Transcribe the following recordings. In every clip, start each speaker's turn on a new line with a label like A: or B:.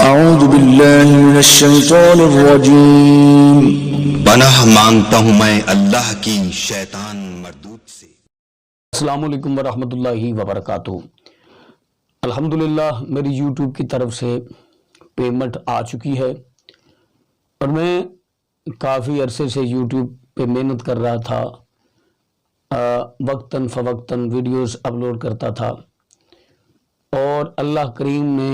A: اعوذ باللہ من الشیطان الرجیم۔
B: پناہ مانگتا ہوں میں اللہ کی شیطان مردود سے۔
C: السلام علیکم ورحمۃ اللہ وبرکاتہ۔ الحمدللہ میری یوٹیوب کی طرف سے پیمنٹ آ چکی ہے اور میں کافی عرصے سے یوٹیوب پہ محنت کر رہا تھا، وقتاً فوقتاً ویڈیوز اپلوڈ کرتا تھا اور اللہ کریم نے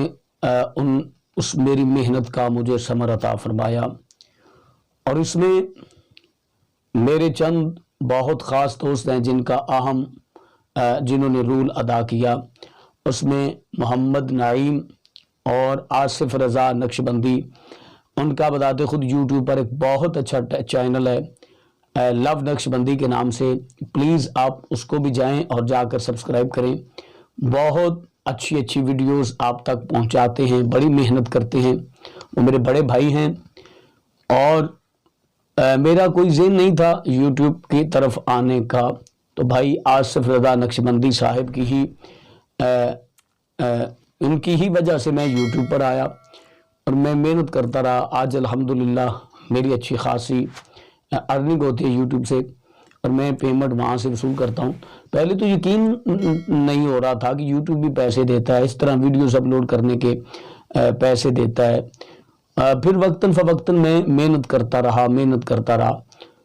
C: اس میری محنت کا مجھے ثمر عطا فرمایا، اور اس میں میرے چند بہت خاص دوست ہیں جن کا اہم جنہوں نے رول ادا کیا۔ اس میں محمد نعیم اور آصف رضا نقشبندی، ان کا بتاتے خود یوٹیوب پر ایک بہت اچھا چینل ہے لو نقشبندی کے نام سے، پلیز آپ اس کو بھی جائیں اور جا کر سبسکرائب کریں۔ بہت اچھی ویڈیوز آپ تک پہنچاتے ہیں، بڑی محنت کرتے ہیں، وہ میرے بڑے بھائی ہیں، اور میرا کوئی ذہن نہیں تھا یوٹیوب کی طرف آنے کا، تو بھائی آصف رضا نقشبندی صاحب کی ہی ان کی ہی وجہ سے میں یوٹیوب پر آیا اور میں محنت کرتا رہا۔ آج الحمدللہ میری اچھی خاصی ارننگ ہوتی ہے یوٹیوب سے اور میں پیمنٹ وہاں سے وصول کرتا ہوں۔ پہلے تو یقین نہیں ہو رہا تھا کہ یوٹیوب بھی پیسے دیتا ہے، اس طرح ویڈیوز اپلوڈ کرنے کے پیسے دیتا ہے۔ پھر وقتاً فوقتاً میں محنت کرتا رہا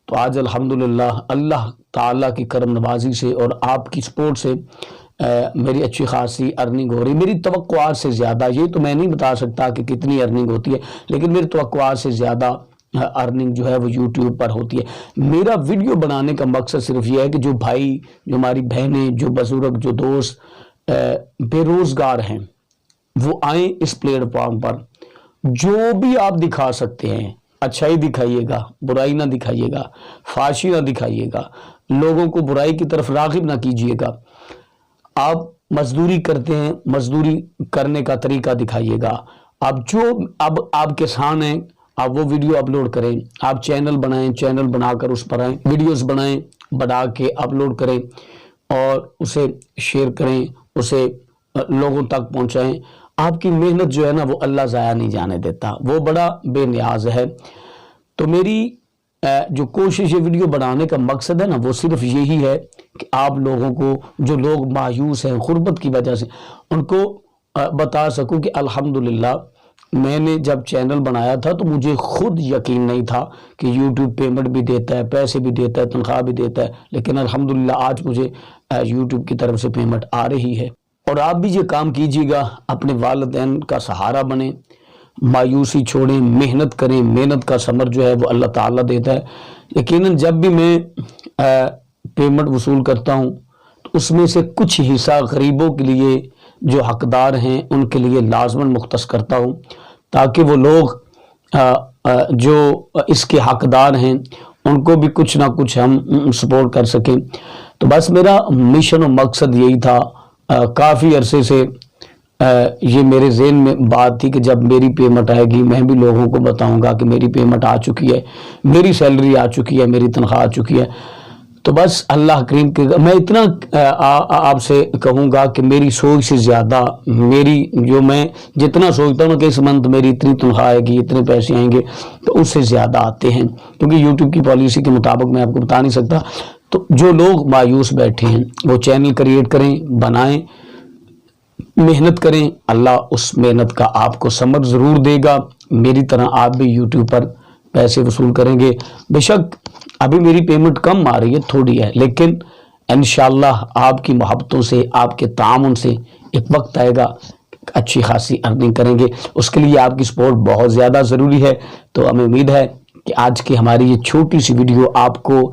C: تو آج الحمدللہ اللہ تعالیٰ کی کرم نوازی سے اور آپ کی سپورٹ سے میری اچھی خاصی ارننگ ہو رہی، میری توقعات سے زیادہ۔ یہ تو میں نہیں بتا سکتا کہ کتنی ارننگ ہوتی ہے، لیکن میری توقعات سے زیادہ ارننگ جو ہے وہ یوٹیوب پر ہوتی ہے۔ میرا ویڈیو بنانے کا مقصد صرف یہ ہے کہ جو بھائی، جو ہماری بہنیں، جو بزرگ، جو دوست بے روزگار ہیں وہ آئیں اس پلیٹ فارم پر، جو بھی آپ دکھا سکتے ہیں اچھائی دکھائیے گا، برائی نہ دکھائیے گا، فحاشی نہ دکھائیے گا، لوگوں کو برائی کی طرف راغب نہ کیجیے گا۔ آپ مزدوری کرتے ہیں، مزدوری کرنے کا طریقہ دکھائیے گا۔ آپ کسان ہیں، آپ وہ ویڈیو اپلوڈ کریں۔ آپ چینل بنائیں، چینل بنا کر اس پر آئیں، ویڈیوز بنائیں، بنا کے اپلوڈ کریں اور اسے شیئر کریں، اسے لوگوں تک پہنچائیں۔ آپ کی محنت جو ہے نا وہ اللہ ضائع نہیں جانے دیتا، وہ بڑا بے نیاز ہے۔ تو میری جو کوشش یہ ویڈیو بنانے کا مقصد ہے نا وہ صرف یہی ہے کہ آپ لوگوں کو، جو لوگ مایوس ہیں غربت کی وجہ سے، ان کو بتا سکوں کہ الحمدللہ میں نے جب چینل بنایا تھا تو مجھے خود یقین نہیں تھا کہ یوٹیوب پیمنٹ بھی دیتا ہے، پیسے بھی دیتا ہے، تنخواہ بھی دیتا ہے، لیکن الحمدللہ آج مجھے یوٹیوب کی طرف سے پیمنٹ آ رہی ہے۔ اور آپ بھی یہ کام کیجیے گا، اپنے والدین کا سہارا بنیں، مایوسی چھوڑیں، محنت کریں۔ محنت کا ثمر جو ہے وہ اللہ تعالیٰ دیتا ہے۔ یقیناً جب بھی میں پیمنٹ وصول کرتا ہوں تو اس میں سے کچھ حصہ غریبوں کے لیے، جو حقدار ہیں ان کے لیے لازماً مختص کرتا ہوں، تاکہ وہ لوگ جو اس کے حقدار ہیں ان کو بھی کچھ نہ کچھ ہم سپورٹ کر سکیں۔ تو بس میرا مشن و مقصد یہی تھا۔ کافی عرصے سے یہ میرے ذہن میں بات تھی کہ جب میری پیمنٹ آئے گی میں بھی لوگوں کو بتاؤں گا کہ میری پیمنٹ آ چکی ہے، میری سیلری آ چکی ہے، میری تنخواہ آ چکی ہے۔ تو بس اللہ کریم کے میں اتنا آپ سے کہوں گا کہ میری سوچ سے زیادہ، جو میں جتنا سوچتا ہوں کہ اس منتھ میری اتنی تنخواہ آئے گی، اتنے پیسے آئیں گے، تو اس سے زیادہ آتے ہیں، کیونکہ یوٹیوب کی پالیسی کے مطابق میں آپ کو بتا نہیں سکتا۔ تو جو لوگ مایوس بیٹھے ہیں وہ چینل کریٹ کریں، بنائیں، محنت کریں، اللہ اس محنت کا آپ کو ثمر ضرور دے گا۔ میری طرح آپ بھی یوٹیوب پر پیسے وصول کریں گے۔ بے شک ابھی میری پیمنٹ کم آ رہی ہے، تھوڑی ہے، لیکن انشاءاللہ آپ کی محبتوں سے، آپ کے تعاون سے ایک وقت آئے گا اچھی خاصی ارننگ کریں گے۔ اس کے لیے آپ کی سپورٹ بہت زیادہ ضروری ہے۔ تو ہمیں امید ہے کہ آج کی ہماری یہ چھوٹی سی ویڈیو آپ کو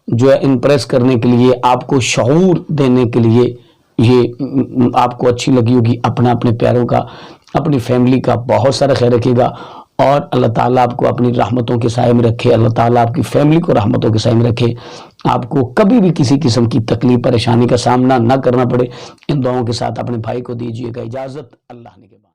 C: جو ہے امپریس کرنے کے لیے، آپ کو شعور دینے کے لیے یہ آپ کو اچھی لگی ہوگی۔ اپنے پیاروں کا، اپنی فیملی کا بہت سارا خیال رکھے گا، اور اللہ تعالیٰ آپ کو اپنی رحمتوں کے سائے میں رکھے، اللہ تعالیٰ آپ کی فیملی کو رحمتوں کے سائے میں رکھے، آپ کو کبھی بھی کسی قسم کی تکلیف پریشانی کا سامنا نہ کرنا پڑے۔ ان دعاؤں کے ساتھ اپنے بھائی کو دیجیے گا اجازت، اللہ نے کے بعد۔